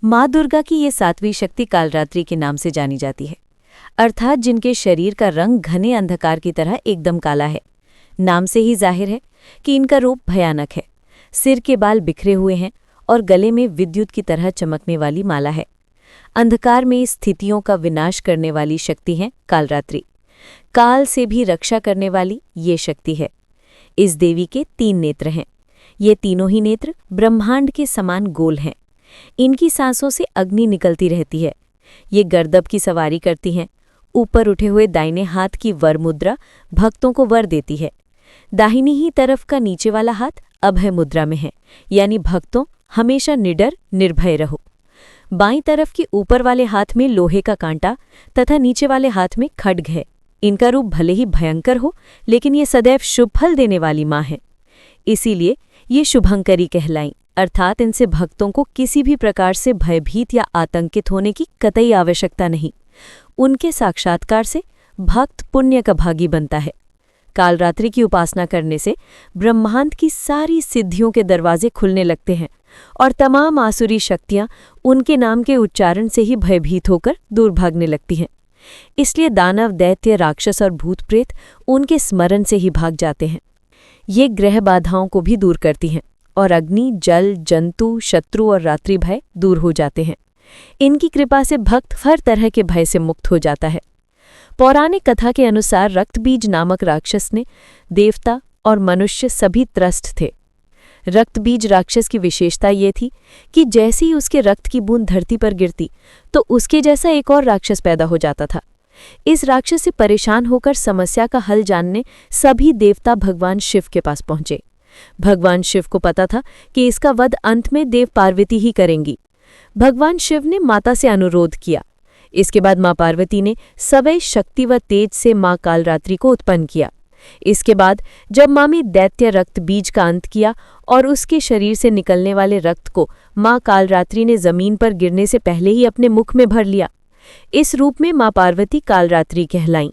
माँ दुर्गा की ये सातवीं शक्ति कालरात्रि के नाम से जानी जाती है, अर्थात जिनके शरीर का रंग घने अंधकार की तरह एकदम काला है। नाम से ही जाहिर है कि इनका रूप भयानक है। सिर के बाल बिखरे हुए हैं और गले में विद्युत की तरह चमकने वाली माला है। अंधकार में स्थितियों का विनाश करने वाली शक्ति है कालरात्रि। काल से भी रक्षा करने वाली ये शक्ति है। इस देवी के 3 नेत्र हैं। ये तीनों ही नेत्र ब्रह्मांड के समान गोल हैं। इनकी सांसों से अग्नि निकलती रहती है। ये गर्दभ की सवारी करती हैं। ऊपर उठे हुए दाहिने हाथ की वर मुद्रा भक्तों को वर देती है। दाहिनी ही तरफ का नीचे वाला हाथ अभय मुद्रा में है, यानी भक्तों हमेशा निडर निर्भय रहो। बाईं तरफ के ऊपर वाले हाथ में लोहे का कांटा तथा नीचे वाले हाथ में खड्ग है। इनका रूप भले ही भयंकर हो, लेकिन ये सदैव शुभ फल देने वाली माँ है। इसीलिए ये शुभंकरी कहलाईं, अर्थात इनसे भक्तों को किसी भी प्रकार से भयभीत या आतंकित होने की कतई आवश्यकता नहीं। उनके साक्षात्कार से भक्त पुण्य का भागी बनता है। कालरात्रि की उपासना करने से ब्रह्मांड की सारी सिद्धियों के दरवाजे खुलने लगते हैं और तमाम आसुरी शक्तियां उनके नाम के उच्चारण से ही भयभीत होकर दूर भागने लगती हैं। इसलिए दानव, दैत्य, राक्षस और भूत प्रेत उनके स्मरण से ही भाग जाते हैं। ये ग्रह बाधाओं को भी दूर करती हैं और अग्नि, जल, जंतु, शत्रु और रात्रि भय दूर हो जाते हैं। इनकी कृपा से भक्त हर तरह के भय से मुक्त हो जाता है। पौराणिक कथा के अनुसार रक्तबीज नामक राक्षस ने देवता और मनुष्य सभी त्रस्त थे। रक्तबीज राक्षस की विशेषता ये थी कि जैसे ही उसके रक्त की बूंद धरती पर गिरती तो उसके जैसा एक और राक्षस पैदा हो जाता था। इस राक्षस से परेशान होकर समस्या का हल जानने सभी देवता भगवान शिव के पास पहुंचे। भगवान शिव को पता था कि इसका वध अंत में देव पार्वती ही करेंगी। भगवान शिव ने माता से अनुरोध किया। इसके बाद माँ पार्वती ने सवै शक्ति व तेज से माँ कालरात्रि को उत्पन्न किया। इसके बाद जब माँ में दैत्य रक्त बीज का अंत किया और उसके शरीर से निकलने वाले रक्त को माँ कालरात्रि ने जमीन पर गिरने से पहले ही अपने मुख में भर लिया। इस रूप में माँ पार्वती कालरात्रि कहलाईं।